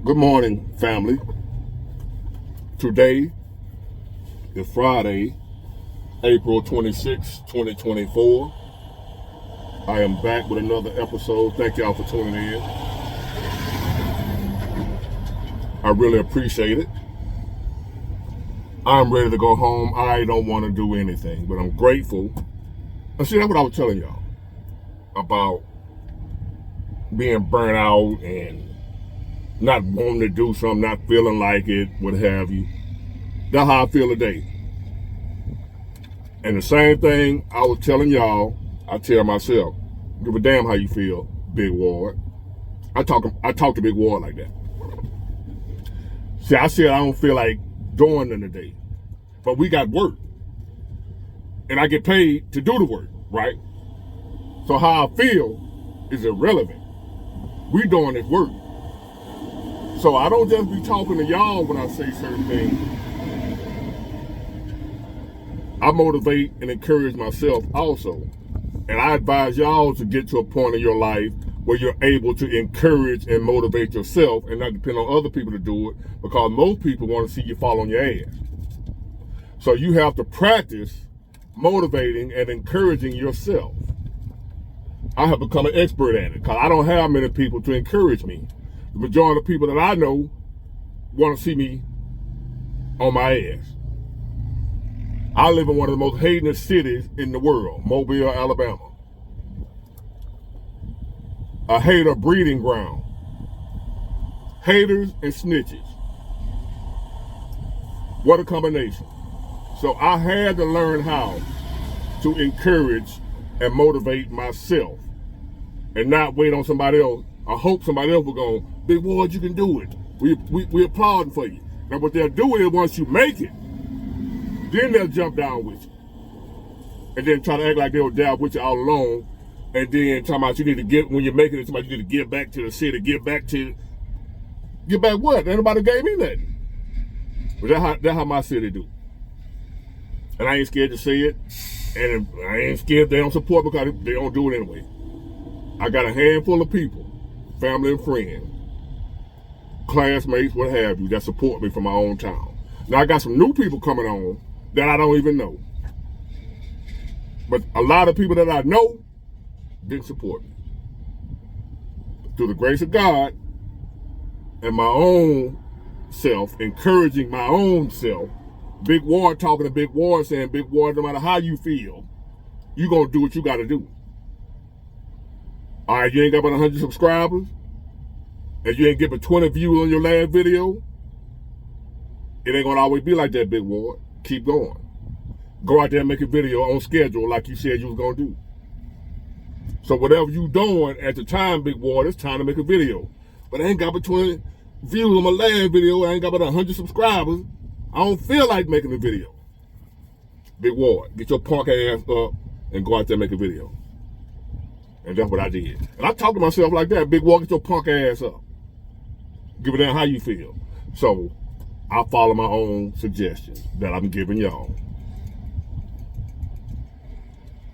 Good morning, family. Today is Friday, April 26, 2024. I am back with another episode. Thank y'all for tuning in. I really appreciate it. I'm ready to go home. I don't want to do anything, but I'm grateful. And see, that's what I was telling y'all about being burnt out and not wanting to do something, not feeling like it, what have you. That's how I feel today. And the same thing I was telling y'all, I tell myself, give a damn how you feel, Big Ward. I talk to Big Ward like that. See, I said I don't feel like doing it today, but we got work. And I get paid to do the work, right? So how I feel is irrelevant. We doing this work. So I don't just be talking to y'all when I say certain things. I motivate and encourage myself also. And I advise y'all to get to a point in your life where you're able to encourage and motivate yourself and not depend on other people to do it, because most people want to see you fall on your ass. So you have to practice motivating and encouraging yourself. I have become an expert at it because I don't have many people to encourage me. The majority of the people that I know want to see me on my ass. I live in one of the most hated cities in the world, Mobile, Alabama. A hater breeding ground. Haters and snitches. What a combination. So I had to learn how to encourage and motivate myself and not wait on somebody else. I hope somebody else will go, Big Ward, you can do it. We applauding for you. Now what they'll do is once you make it, then they'll jump down with you. And then try to act like they were down with you all along. And then talking about you need to get, when you're making it, somebody you need to give back to the city, give back what? Nobody gave me nothing. But that's how my city do. And I ain't scared to say it. And I ain't scared they don't support me because they don't do it anyway. I got a handful of people, family and friends, classmates, what have you, that support me from my own town. Now I got some new people coming on that I don't even know. But a lot of people that I know didn't support me. Through the grace of God and my own self, encouraging my own self, Big Ward talking to Big Ward saying, Big Ward, no matter how you feel, you gonna do what you gotta do. All right, you ain't got but 100 subscribers, and you ain't get but 20 views on your last video, it ain't gonna always be like that, Big Ward. Keep going. Go out there and make a video on schedule like you said you was gonna do. So whatever you doing at the time, Big Ward, it's time to make a video. But I ain't got but 20 views on my last video, I ain't got but 100 subscribers. I don't feel like making a video. Big Ward, get your punk ass up and go out there and make a video. And that's what I did. And I talk to myself like that, Big Ward, get your punk ass up. Give a damn how you feel. So I follow my own suggestions that I'm giving y'all.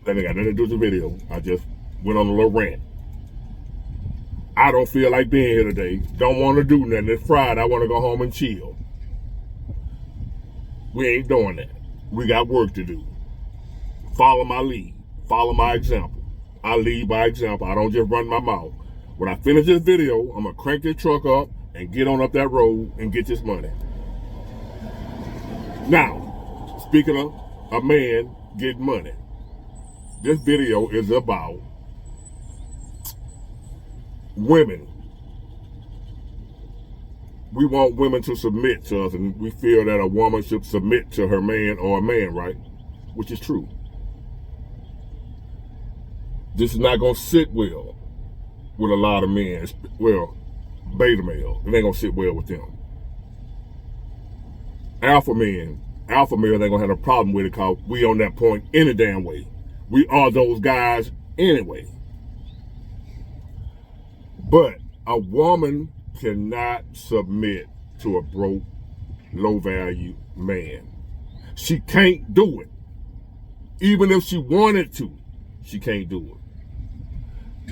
That ain't got nothing to do with the video. I just went on a little rant. I don't feel like being here today. Don't want to do nothing. It's Friday. I want to go home and chill. We ain't doing that. We got work to do. Follow my lead. Follow my example. I lead by example. I don't just run my mouth. When I finish this video, I'm going to crank this truck up and get on up that road and get this money. Now, speaking of a man getting money, this video is about women. We want women to submit to us, and we feel that a woman should submit to her man or a man, right? Which is true. This is not going to sit well with a lot of men. Well, beta male. It ain't going to sit well with them. Alpha male, they ain't going to have a problem with it because we on that point any damn way. We are those guys anyway. But a woman cannot submit to a broke, low-value man. She can't do it. Even if she wanted to, she can't do it.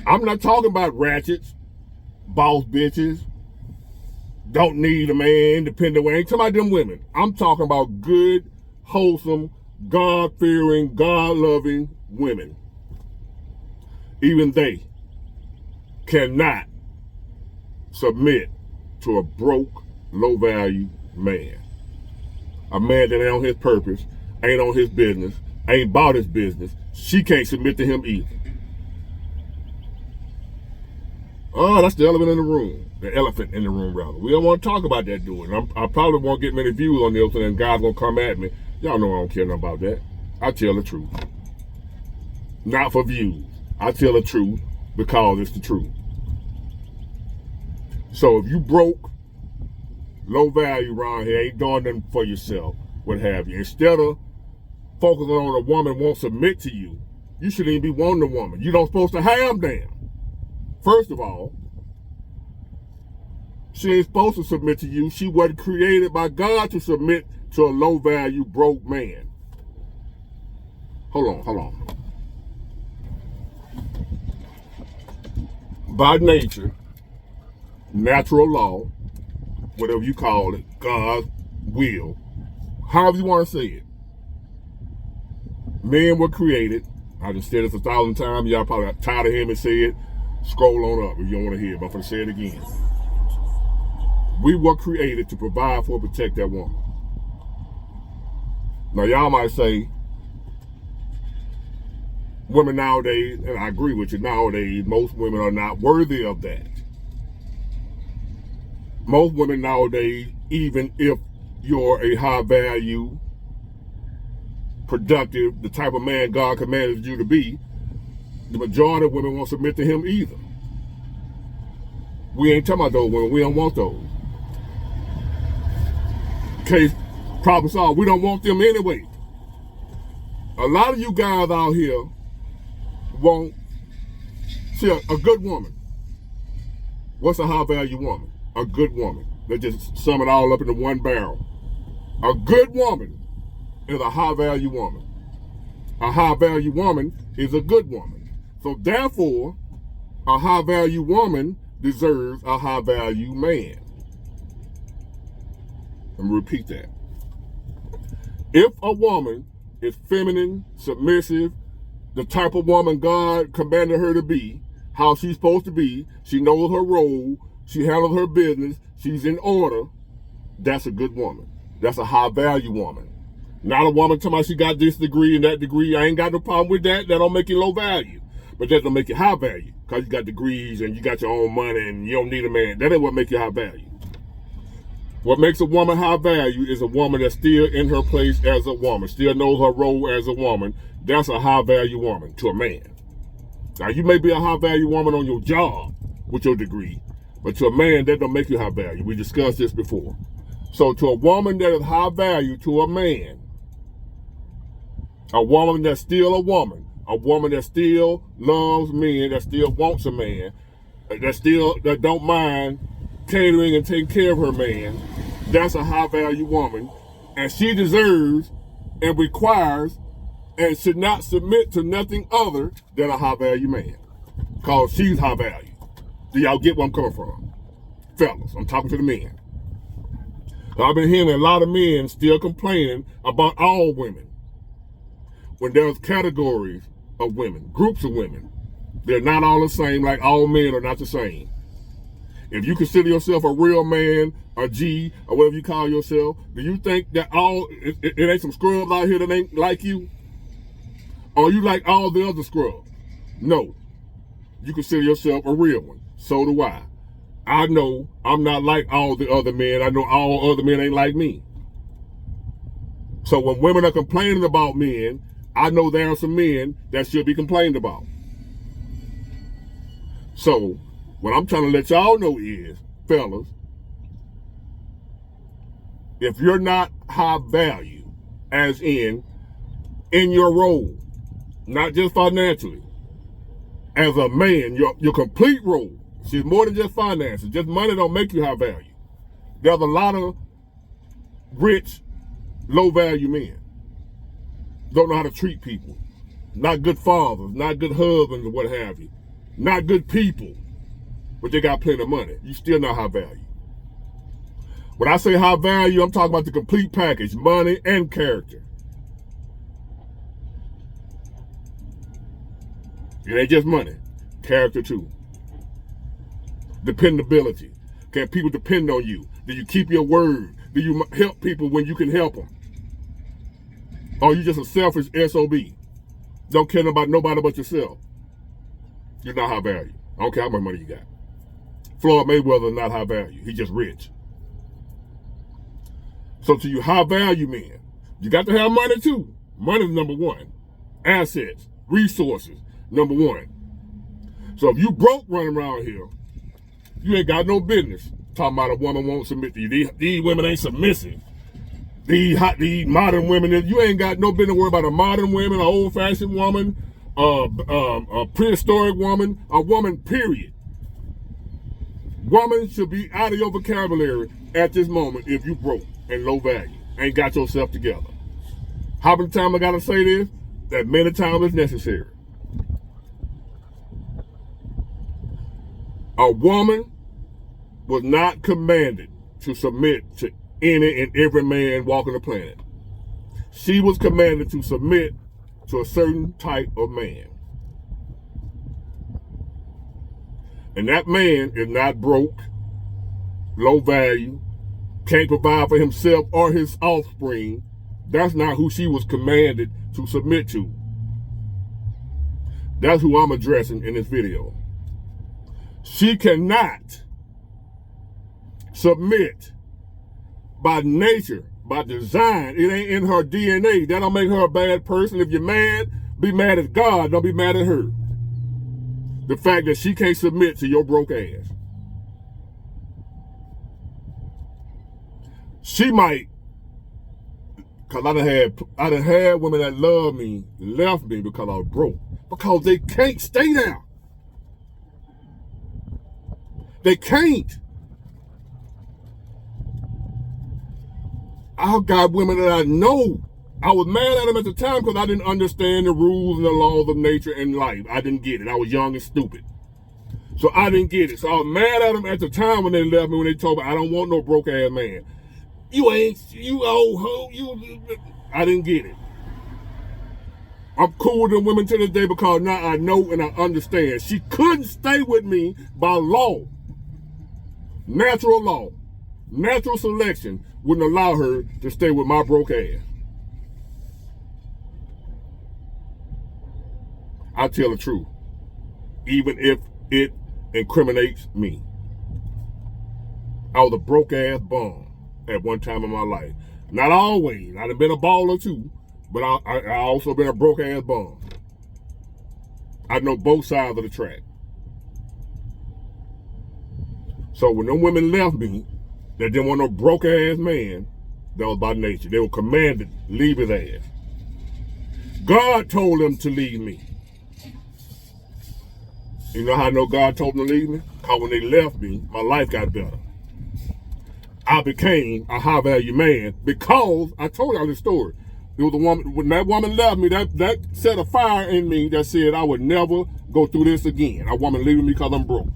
I'm not talking about ratchets, boss bitches, don't need a man, independent way. I ain't talking about them women. I'm talking about good, wholesome, God-fearing, God-loving women. Even they cannot submit to a broke, low-value man. A man that ain't on his purpose, ain't on his business, ain't about his business. She can't submit to him either. Oh, that's the elephant in the room. The elephant in the room, rather. We don't want to talk about that dude. I probably won't get many views on this, and then guys gonna come at me. Y'all know I don't care nothing about that. I tell the truth. Not for views. I tell the truth because it's the truth. So if you broke, low value around here, ain't doing nothing for yourself, what have you, instead of focusing on a woman won't submit to you, you shouldn't even be wanting a woman. You don't supposed to have them. First of all, she ain't supposed to submit to you. She wasn't created by God to submit to a low-value, broke man. Hold on. By nature, natural law, whatever you call it, God's will, however you want to say it, men were created. I just said this 1,000 times. Y'all probably tired of hearing me say it. Scroll on up if you don't want to hear it, but I'm going to say it again. We were created to provide for and protect that woman. Now, y'all might say, women nowadays, and I agree with you, nowadays, most women are not worthy of that. Most women nowadays, even if you're a high value, productive, the type of man God commanded you to be, the majority of women won't submit to him either. We ain't talking about those women. We don't want those. Case, problem solved. We don't want them anyway. A lot of you guys out here want, see, a good woman. What's a high value woman? A good woman. Let's just sum it all up into one barrel. A good woman is a high value woman. A high value woman is a good woman. So therefore, a high value woman deserves a high value man. Let me repeat that. If a woman is feminine, submissive, the type of woman God commanded her to be, how she's supposed to be, she knows her role, she handles her business, she's in order, that's a good woman. That's a high value woman. Not a woman talking about she got this degree and that degree. I ain't got no problem with that. That don't make you low value. But that don't make you high value. Because you got degrees and you got your own money and you don't need a man. That ain't what make you high value. What makes a woman high value is a woman that's still in her place as a woman, still knows her role as a woman. That's a high value woman to a man. Now, you may be a high value woman on your job with your degree, but to a man, that don't make you high value. We discussed this before. So to a woman that is high value to a man, a woman that's still a woman that still loves men, that still wants a man, that don't mind catering and taking care of her man, that's a high value woman, and she deserves and requires and should not submit to nothing other than a high value man, because she's high value. Do y'all get where I'm coming from? Fellas, I'm talking to the men. I've been hearing a lot of men still complaining about all women, when there's categories of women, groups of women. They're not all the same, like all men are not the same. If you consider yourself a real man, a G, or whatever you call yourself, do you think that it ain't some scrubs out here that ain't like you? Or you like all the other scrubs? No. You consider yourself a real one. So do I. I know I'm not like all the other men. I know all other men ain't like me. So when women are complaining about men, I know there are some men that should be complained about. So what I'm trying to let y'all know is, fellas, if you're not high value, as in your role, not just financially, as a man, your complete role, see, more than just finances, just money don't make you high value. There's a lot of rich, low value men. Don't know how to treat people. Not good fathers, not good husbands, or what have you. Not good people, but they got plenty of money. You still not high value. When I say high value, I'm talking about the complete package, money and character. It ain't just money, character too. Dependability. Can people depend on you? Do you keep your word? Do you help people when you can help them? Or are you just a selfish SOB? Don't care about nobody but yourself. You're not high value. I don't care how much money you got. Floyd Mayweather is not high value. He's just rich. So to you high value men, you got to have money too. Money is number one. Assets, resources, number one. So if you broke running around here, you ain't got no business talking about a woman won't submit to you. These women ain't submissive. These modern women, you ain't got no business worry about a modern woman, an old-fashioned woman, a prehistoric woman, a woman, period. Woman should be out of your vocabulary at this moment if you broke and low value, ain't got yourself together. How many times I gotta say this? That many times is necessary. A woman was not commanded to submit to any and every man walking the planet. She was commanded to submit to a certain type of man. And that man is not broke, low value, can't provide for himself or his offspring. That's not who she was commanded to submit to. That's who I'm addressing in this video. She cannot submit by nature, by design. It ain't in her DNA. That don't make her a bad person. If you're mad, be mad at God. Don't be mad at her. The fact that she can't submit to your broke ass. She might, because I done had women that love me, left me because I was broke. Because they can't stay there. They can't. I've got women that I know. I was mad at them at the time because I didn't understand the rules and the laws of nature and life. I didn't get it. I was young and stupid. So I didn't get it. So I was mad at them at the time when they left me, when they told me, I don't want no broke ass man. You old hoe, I didn't get it. I'm cool with them women to this day because now I know and I understand. She couldn't stay with me by law. Natural law. Natural selection wouldn't allow her to stay with my broke ass. I tell the truth, even if it incriminates me. I was a broke ass bum at one time in my life. Not always. I done been a baller too, but I also been a broke ass bum. I know both sides of the track. So when them women left me, that didn't want no broke ass man, that was by nature. They were commanded, leave his ass. God told them to leave me. You know how I know God told them to leave me? Because when they left me, my life got better. I became a high value man because I told y'all this story. It was a woman, when that woman left me, that set a fire in me that said I would never go through this again. A woman leaving me because I'm broke.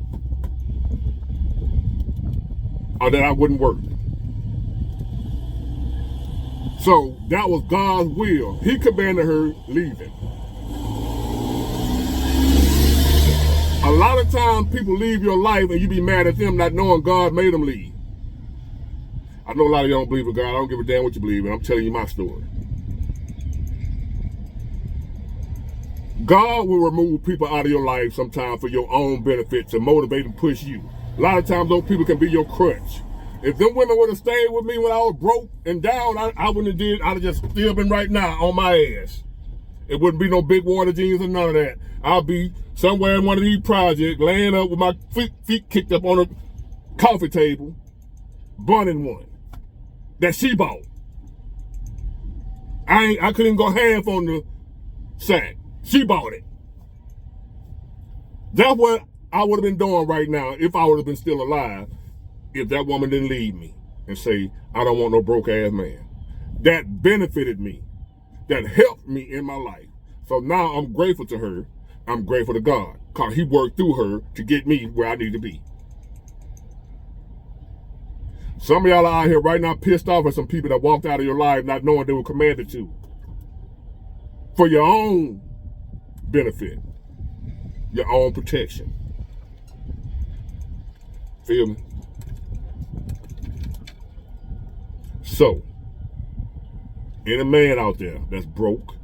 Or that I wouldn't work. So that was God's will. He commanded her leaving. A lot of times people leave your life and you be mad at them not knowing God made them leave. I know a lot of y'all don't believe in God. I don't give a damn what you believe in. I'm telling you my story. God will remove people out of your life sometimes for your own benefit to motivate and push you. A lot of times those people can be your crutch. If them women would have stayed with me when I was broke and down, I wouldn't have did. I'd have just still been right now on my ass. It wouldn't be no big water jeans or none of that. I'll be somewhere in one of these projects, laying up with my feet kicked up on a coffee table, burning one that she bought. I couldn't go half on the sack. She bought it. That's what I would have been doing right now if I would have been still alive, if that woman didn't leave me and say, I don't want no broke ass man. That benefited me. That helped me in my life. So now I'm grateful to her. I'm grateful to God because he worked through her to get me where I need to be. Some of y'all are out here right now pissed off at some people that walked out of your life not knowing they were commanded to. For your own benefit. Your own protection. Feel me? So, any man out there that's broke,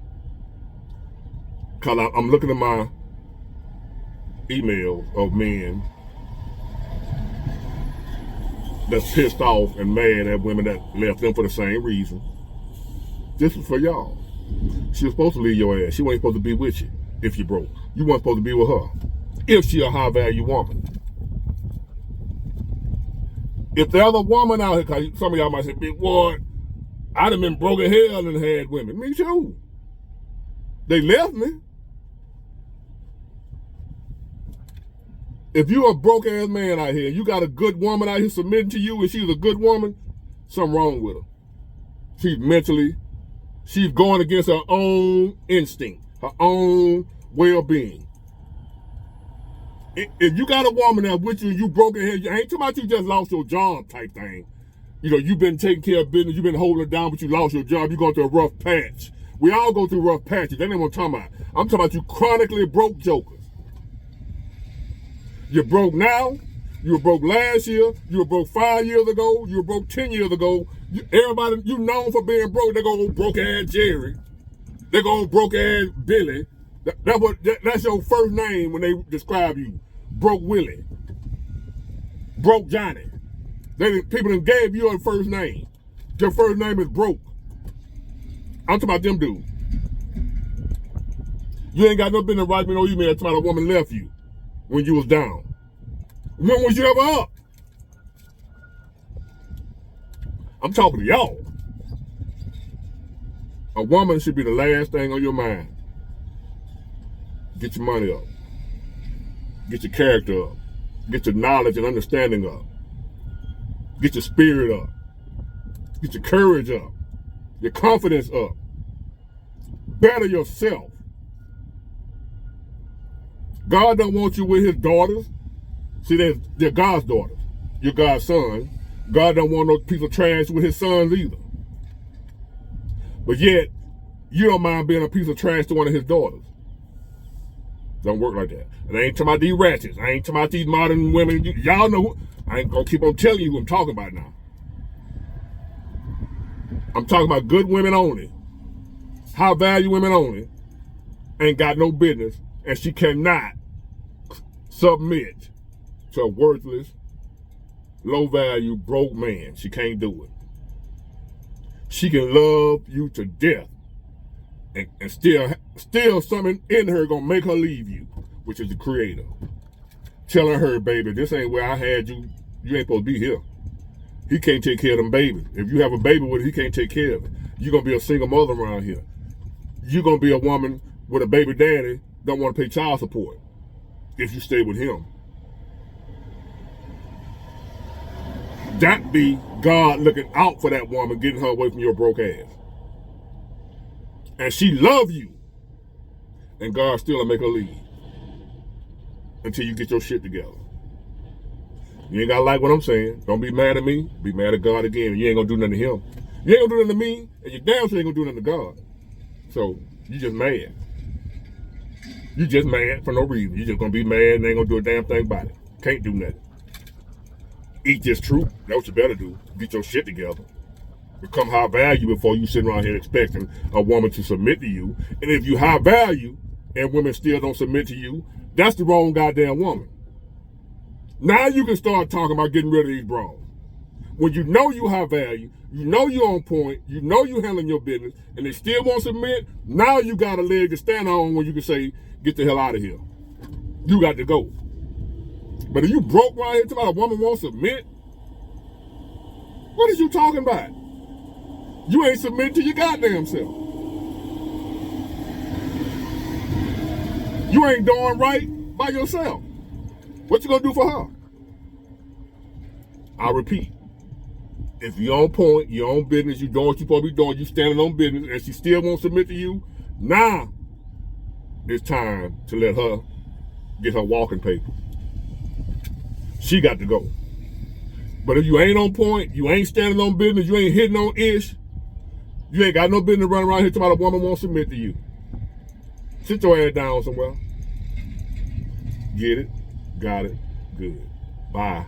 cause I'm looking at my emails of men that's pissed off and mad at women that left them for the same reason. This is for y'all. She was supposed to leave your ass. She wasn't supposed to be with you if you broke. You weren't supposed to be with her if she a high value woman. If the other woman out here, cause some of y'all might say, big boy, I done been broke in hell and had women. Me too. They left me. If you a broke ass man out here, you got a good woman out here submitting to you and she's a good woman, something wrong with her. She's going against her own instinct, her own well-being. If you got a woman that's with you and you broke in here, I ain't talking about you just lost your job type thing. You know, you've been taking care of business, you've been holding it down, but you lost your job, you're going through a rough patch. We all go through rough patches. That ain't what I'm talking about. I'm talking about you chronically broke jokers. You're broke now, you were broke last year, you were broke 5 years ago, you were broke 10 years ago. Everybody you known for being broke, they go broke ass Jerry. They go broke ass Billy. That's your first name when they describe you. Broke Willie. Broke Johnny. People done gave you a first name. Your first name is broke. I'm talking about them dudes. You ain't got no business writing me no email talking about a woman left you when you was down. When was you ever up? I'm talking to y'all. A woman should be the last thing on your mind. Get your money up. Get your character up. Get your knowledge and understanding up. Get your spirit up. Get your courage up. Your confidence up. Better yourself. God don't want you with his daughters. See, they're God's daughters. You're God's son. God don't want no piece of trash with his sons either. But yet, you don't mind being a piece of trash to one of his daughters. Don't work like that. And I ain't talking about these ratchets. I ain't talking about these modern women. Y'all know. I ain't gonna keep on telling you who I'm talking about now. I'm talking about good women only. High value women only. Ain't got no business. And she cannot submit to a worthless, low value, broke man. She can't do it. She can love you to death. And still something in her gonna make her leave you, which is the creator. Telling her, baby, this ain't where I had you. You ain't supposed to be here. He can't take care of them babies. If you have a baby with it, he can't take care of it. You're gonna be a single mother around here. You're gonna be a woman with a baby daddy, don't want to pay child support if you stay with him. That be God looking out for that woman, getting her away from your broke ass. And she love you. And God still will make her leave. Until you get your shit together. You ain't gotta like what I'm saying. Don't be mad at me. Be mad at God again. You ain't gonna do nothing to him. You ain't gonna do nothing to me. And you damn sure ain't gonna do nothing to God. So, you just mad. You just mad for no reason. You just gonna be mad and ain't gonna do a damn thing about it. Can't do nothing. Eat this truth. That's what you better do. Get your shit together. Become high value before you sitting around here expecting a woman to submit to you. And if you high value and women still don't submit to you, that's the wrong goddamn woman. Now you can start talking about getting rid of these bras. When you know you high value, you know you on point, you know you handling your business, and they still won't submit, now you got a leg to stand on when you can say, get the hell out of here. You got to go. But if you broke right here talking about a woman won't submit, what is you talking about? You ain't submitting to your goddamn self. You ain't doing right by yourself. What you gonna do for her? I repeat, if you're on point, you're on business, you doing what you're supposed to be doing, you standing on business, and she still won't submit to you, now it's time to let her get her walking papers. She got to go. But if you ain't on point, you ain't standing on business, you ain't hitting on ish, you ain't got no business running around here talking about a woman won't submit to you. Sit your ass down somewhere. Get it? Got it? Good. Bye.